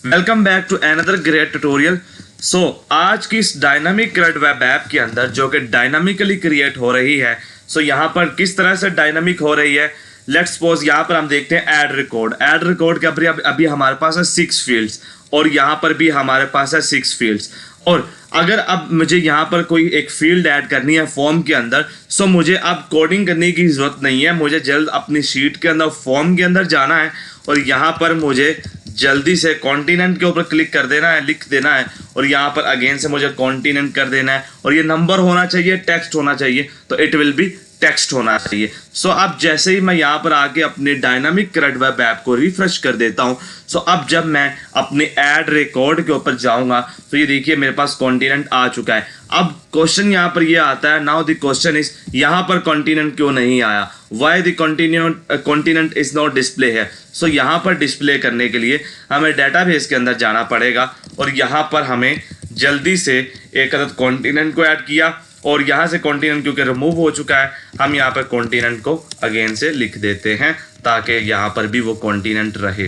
Welcome back to another great tutorial. So आज की इस डायनामिक क्रेड वेब ऐप के अंदर जो कि डायनामिकली क्रिएट हो रही है, यहाँ पर किस तरह से डायनामिक हो रही है। लेट्स सपोज यहाँ पर हम देखते हैं ऐड रिकॉर्ड के अभी हमारे पास है 6 फील्ड्स और यहाँ पर भी हमारे पास है 6 फील्ड्स। और अगर अब मुझे यहाँ पर कोई एक फील्ड ऐड करनी है फॉर्म के अंदर, सो मुझे अब कोडिंग करने की ज़रूरत नहीं है। मुझे जल्द अपनी शीट के अंदर फॉर्म के अंदर जाना है और यहाँ पर मुझे जल्दी से कॉन्टिनेंट के ऊपर क्लिक कर देना है, लिख देना है और यहाँ पर अगेन से मुझे कॉन्टिनेंट कर देना है और ये नंबर होना चाहिए, टेक्स्ट होना चाहिए, तो इट विल बी टेक्स्ट होना चाहिए। सो अब जैसे ही मैं यहाँ पर आके अपने डायनामिक क्रेड वेब ऐप को रिफ्रेश कर देता हूँ, सो अब जब मैं अपने ऐड रिकॉर्ड के ऊपर जाऊँगा तो ये देखिए मेरे पास कॉन्टिनेंट आ चुका है। अब क्वेश्चन यहाँ पर ये आता है, नाउ द क्वेश्चन इज यहाँ पर कॉन्टिनेंट क्यों नहीं आया, why the continent is not display है। सो यहाँ पर डिस्प्ले करने के लिए हमें डेटाबेस के अंदर जाना पड़ेगा और यहाँ पर हमें जल्दी से एक अदद कॉन्टिनेंट को ऐड किया और यहाँ से कॉन्टिनेंट क्योंकि रिमूव हो चुका है, हम यहाँ पर कॉन्टिनेंट को अगेन से लिख देते हैं ताकि यहाँ पर भी वो कॉन्टिनेंट रहे।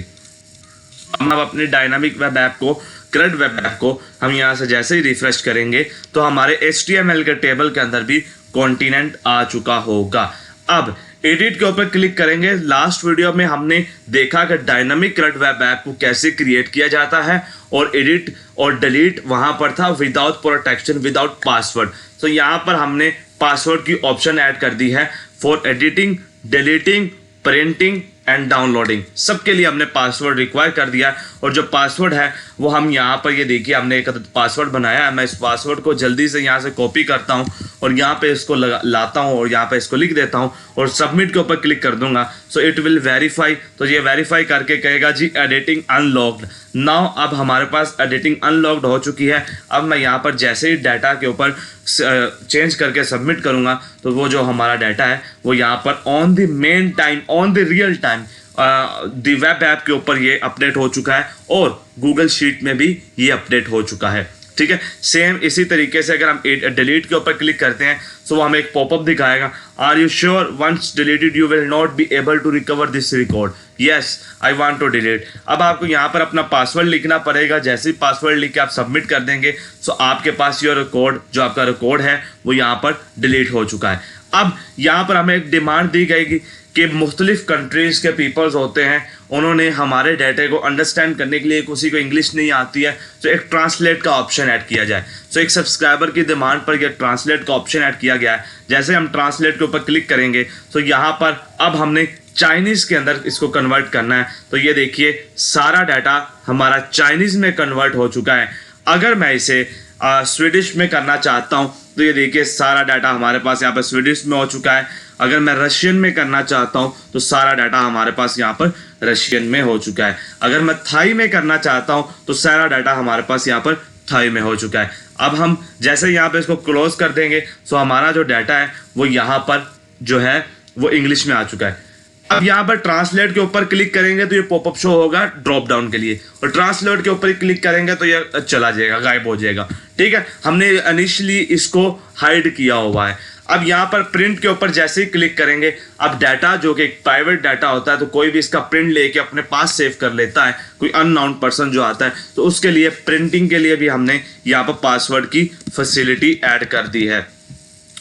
हम अपने डायनामिक वेब ऐप को, क्रेड वेब ऐप को हम यहाँ से जैसे ही रिफ्रेश करेंगे तो हमारे HTML के टेबल के अंदर भी कॉन्टिनेंट आ चुका होगा। अब एडिट के ऊपर क्लिक करेंगे। लास्ट वीडियो में हमने देखा कि डायनामिक क्रेड वेब ऐप को कैसे क्रिएट किया जाता है और एडिट और डिलीट वहां पर था विदाउट प्रोटेक्शन, विदाउट पासवर्ड। तो यहाँ पर हमने पासवर्ड की ऑप्शन ऐड कर दी है for editing, deleting, printing and downloading, सबके लिए हमने पासवर्ड रिक्वायर कर दिया है। और जो पासवर्ड है वो हम यहाँ पर ये देखिए हमने एक पासवर्ड बनाया है। मैं इस पासवर्ड को जल्दी से यहाँ से कॉपी करता हूँ और यहाँ पे इसको लाता हूँ और यहाँ पे इसको लिख देता हूँ और सबमिट के ऊपर क्लिक कर दूंगा। सो इट विल वेरीफाई, तो ये वेरीफाई करके कहेगा जी एडिटिंग अनलॉक्ड। नाउ अब हमारे पास एडिटिंग अनलॉक्ड हो चुकी है। अब मैं यहाँ पर जैसे ही डाटा के ऊपर चेंज करके सबमिट करूँगा तो वो जो हमारा डाटा है वो यहाँ पर on the main time, on the real time the web app के ऊपर ये अपडेट हो चुका है और गूगल शीट में भी ये अपडेट हो चुका है। ठीक है, सेम इसी तरीके से अगर हम डिलीट के ऊपर क्लिक करते हैं तो वो हमें एक पॉपअप दिखाएगा, are you sure once deleted you will not be able to recover this record, yes I want to delete. अब आपको यहाँ पर अपना पासवर्ड लिखना पड़ेगा। जैसे ही पासवर्ड लिख के आप सबमिट कर देंगे तो आपके पास ये रिकॉर्ड, जो आपका रिकॉर्ड है वो यहाँ पर डिलीट हो चुका है। अब यहाँ पर हमें एक डिमांड दी गई कि मुख्तलिफ कंट्रीज के पीपल्स होते हैं, उन्होंने हमारे डाटे को अंडरस्टैंड करने के लिए, किसी को इंग्लिश नहीं आती है तो एक ट्रांसलेट का ऑप्शन ऐड किया जाए। तो एक सब्सक्राइबर की डिमांड पर यह ट्रांसलेट का ऑप्शन ऐड किया गया है। जैसे हम ट्रांसलेट के ऊपर क्लिक करेंगे तो यहाँ पर अब हमने चाइनीज़ के अंदर इसको कन्वर्ट करना है। तो ये देखिए सारा डाटा हमारा चाइनीज़ में कन्वर्ट हो चुका है। अगर मैं इसे स्वीडिश में करना चाहता हूँ तो ये देखिए सारा डाटा हमारे पास यहाँ पर स्वीडिश में हो चुका है। अगर मैं रशियन में करना चाहता हूँ तो सारा डाटा हमारे पास यहाँ पर रशियन में हो चुका है। अगर मैं थाई में करना चाहता हूँ तो सारा डाटा हमारे पास यहाँ पर थाई में हो चुका है। अब हम जैसे यहाँ पे इसको क्लोज कर देंगे तो हमारा जो डाटा है वो यहाँ पर जो है वो इंग्लिश में आ चुका है। अब यहाँ पर ट्रांसलेट के ऊपर क्लिक करेंगे तो ये पॉपअप शो होगा ड्रॉप डाउन के लिए और ट्रांसलेट के ऊपर क्लिक करेंगे तो ये चला जाएगा, गायब हो जाएगा। ठीक है, हमने इनिशियली इसको हाइड किया हुआ है। अब यहाँ पर प्रिंट के ऊपर जैसे ही क्लिक करेंगे, अब डाटा जो कि एक प्राइवेट डाटा होता है तो कोई भी इसका प्रिंट लेके अपने पास सेव कर लेता है, कोई अननोन पर्सन जो आता है, तो उसके लिए प्रिंटिंग के लिए भी हमने यहाँ पर पासवर्ड की फैसिलिटी ऐड कर दी है।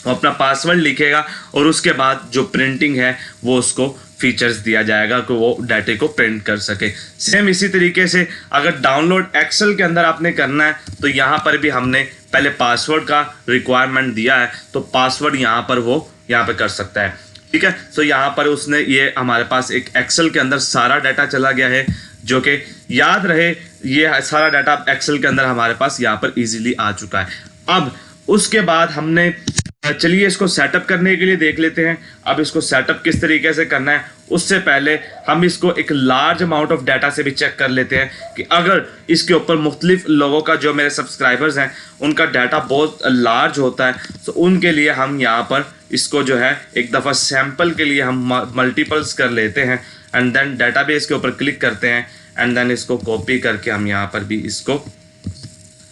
वो अपना पासवर्ड लिखेगा और उसके बाद जो प्रिंटिंग है वो उसको फीचर्स दिया जाएगा कि वो डाटे को प्रिंट कर सके। सेम इसी तरीके से अगर डाउनलोड एक्सेल के अंदर आपने करना है तो यहाँ पर भी हमने पहले पासवर्ड का रिक्वायरमेंट दिया है, तो पासवर्ड यहाँ पर वो यहाँ पे कर सकता है। ठीक है, तो यहाँ पर उसने ये हमारे पास एक एक्सेल के अंदर सारा डाटा चला गया है, जो कि याद रहे ये सारा डाटा एक्सेल के अंदर हमारे पास यहाँ पर इजीली आ चुका है। अब उसके बाद हमने, चलिए इसको सेटअप करने के लिए देख लेते हैं। अब इसको सेटअप किस तरीके से करना है, उससे पहले हम इसको एक लार्ज अमाउंट ऑफ डाटा से भी चेक कर लेते हैं कि अगर इसके ऊपर मुख्तलिफ लोगों का, जो मेरे सब्सक्राइबर्स हैं, उनका डाटा बहुत लार्ज होता है तो उनके लिए हम यहाँ पर इसको जो है एक दफ़ा सैम्पल के लिए हम मल्टीपल्स कर लेते हैं एंड देन डाटाबेस के ऊपर क्लिक करते हैं एंड देन इसको कॉपी करके हम यहाँ पर भी इसको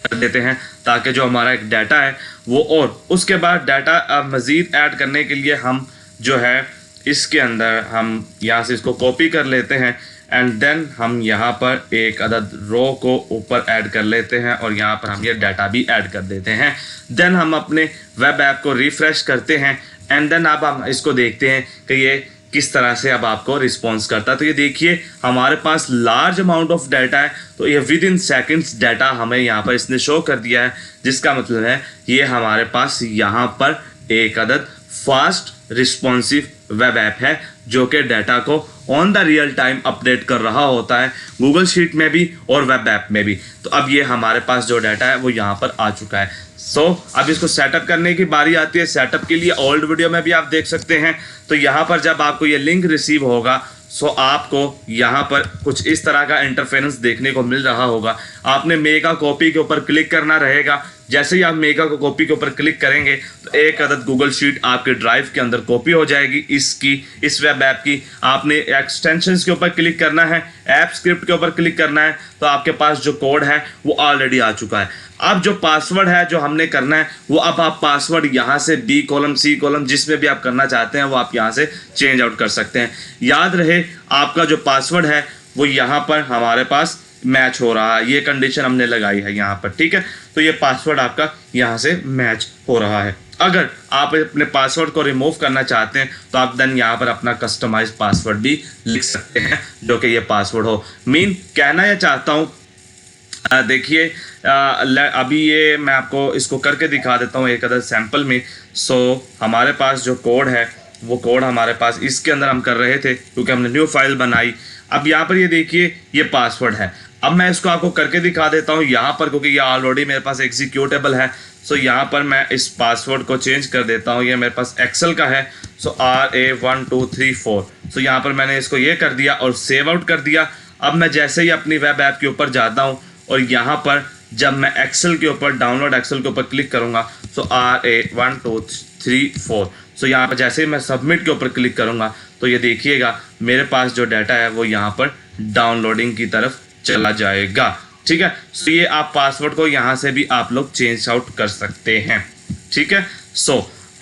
कर देते हैं ताकि जो हमारा एक डाटा है वो, और उसके बाद डाटा मज़ीद ऐड करने के लिए हम जो है इसके अंदर हम यहाँ से इसको कॉपी कर लेते हैं एंड देन हम यहाँ पर एक अदद रो को ऊपर ऐड कर लेते हैं और यहाँ पर हम ये डाटा भी ऐड कर देते हैं। देन हम अपने वेब ऐप को रिफ्रेश करते हैं एंड देन अब हम इसको देखते हैं कि ये किस तरह से अब आपको रिस्पॉन्स करता है। तो ये देखिए हमारे पास लार्ज अमाउंट ऑफ डाटा है, तो ये विद इन सेकेंड्स डाटा हमें यहाँ पर इसने शो कर दिया है, जिसका मतलब है ये हमारे पास यहाँ पर एक अदद फास्ट रिस्पॉन्सिव वेब ऐप है जो कि डाटा को on the real time update कर रहा होता है, गूगल शीट में भी और वेब ऐप में भी। तो अब ये हमारे पास जो डाटा है वो यहाँ पर आ चुका है। अब इसको सेटअप करने की बारी आती है। सेटअप के लिए ओल्ड वीडियो में भी आप देख सकते हैं। तो यहाँ पर जब आपको ये लिंक रिसीव होगा आपको यहाँ पर कुछ इस तरह का इंटरफेरेंस देखने को मिल रहा होगा। आपने मेगा कॉपी के ऊपर क्लिक करना रहेगा। जैसे ही आप मेगा को कॉपी के ऊपर क्लिक करेंगे तो एक अदद गूगल शीट आपके ड्राइव के अंदर कॉपी हो जाएगी इस वेब ऐप की। आपने एक्सटेंशंस के ऊपर क्लिक करना है, ऐप स्क्रिप्ट के ऊपर क्लिक करना है, तो आपके पास जो कोड है वो ऑलरेडी आ चुका है। अब जो पासवर्ड है जो हमने करना है वो अब आप पासवर्ड यहाँ से B कॉलम C कॉलम जिसमें भी आप करना चाहते हैं वो आप यहाँ से चेंज आउट कर सकते हैं। याद रहे आपका जो पासवर्ड है वो यहाँ पर हमारे पास मैच हो रहा है, ये कंडीशन हमने लगाई है यहाँ पर, ठीक है। तो ये पासवर्ड आपका यहाँ से मैच हो रहा है। अगर आप अपने पासवर्ड को रिमूव करना चाहते हैं तो आप देन यहाँ पर अपना कस्टमाइज पासवर्ड भी लिख सकते हैं जो कि ये पासवर्ड हो। कहना यह चाहता हूँ, देखिए अभी ये मैं आपको इसको करके दिखा देता हूँ एक अदर सैंपल में। हमारे पास जो कोड है वो कोड हमारे पास इसके अंदर हम कर रहे थे क्योंकि हमने न्यू फाइल बनाई। अब यहाँ पर ये देखिए ये पासवर्ड है। अब मैं इसको आपको करके दिखा देता हूँ यहाँ पर, क्योंकि ये ऑलरेडी मेरे पास एग्जीक्यूटेबल है। यहाँ पर मैं इस पासवर्ड को चेंज कर देता हूँ। ये मेरे पास एक्सेल का है, RA1234। यहाँ पर मैंने इसको ये कर दिया और सेव आउट कर दिया। अब मैं जैसे ही अपनी वेब ऐप के ऊपर जाता हूँ और यहाँ पर जब मैं एक्सेल के ऊपर डाउनलोड एक्सेल के ऊपर क्लिक करूँगा RA1234। यहाँ पर जैसे ही मैं सबमिट के ऊपर क्लिक करूँगा तो ये देखिएगा मेरे पास जो डाटा है वो यहाँ पर डाउनलोडिंग की तरफ चला जाएगा, ठीक है। ये आप पासवर्ड को यहाँ से भी आप लोग चेंज आउट कर सकते हैं, ठीक है।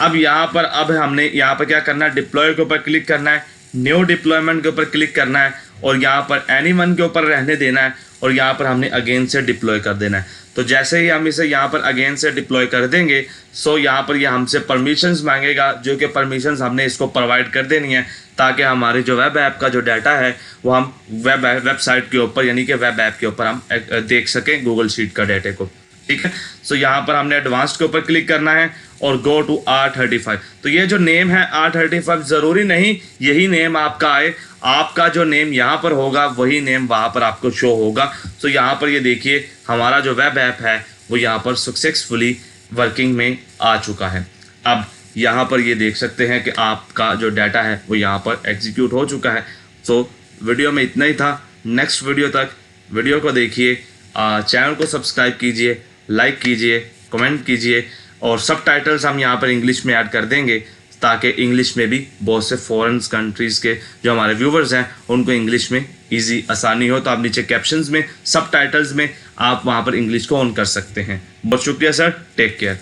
अब यहाँ पर हमने यहाँ पर क्या करना है, डिप्लॉय के ऊपर क्लिक करना है, न्यू डिप्लॉयमेंट के ऊपर क्लिक करना है और यहाँ पर एनीवन के ऊपर रहने देना है और यहाँ पर हमने अगेन से डिप्लॉय कर देना है। तो जैसे ही हम इसे यहाँ पर अगेन से डिप्लॉय कर देंगे यहाँ पर ये हमसे परमिशंस मांगेगा, जो कि परमिशंस हमने इसको प्रोवाइड कर देनी है ताकि हमारी जो वेब ऐप का जो डाटा है वो हम वेबसाइट के ऊपर यानी कि वेब ऐप के ऊपर हम देख सकें गूगल शीट का डाटे को, ठीक है। यहाँ पर हमने एडवांस्ड के ऊपर क्लिक करना है और गो टू R35। तो ये जो नेम है R35 ज़रूरी नहीं यही नेम आपका आए, आपका जो नेम यहाँ पर होगा वही नेम वहाँ पर आपको शो होगा। यहाँ पर ये देखिए हमारा जो वेब ऐप है वो यहाँ पर सक्सेसफुली वर्किंग में आ चुका है। अब यहाँ पर ये देख सकते हैं कि आपका जो डाटा है वो यहाँ पर एग्जीक्यूट हो चुका है। वीडियो में इतना ही था। नेक्स्ट वीडियो तक वीडियो को देखिए, चैनल को सब्सक्राइब कीजिए, लाइक कीजिए, कमेंट कीजिए और सब टाइटल्स हम यहाँ पर इंग्लिश में ऐड कर देंगे ताकि इंग्लिश में भी बहुत से फॉरेन कंट्रीज़ के जो हमारे व्यूवर्स हैं उनको इंग्लिश में इजी आसानी हो। तो आप नीचे कैप्शंस में सब टाइटल्स में आप वहाँ पर इंग्लिश को ऑन कर सकते हैं। बहुत शुक्रिया सर, टेक केयर।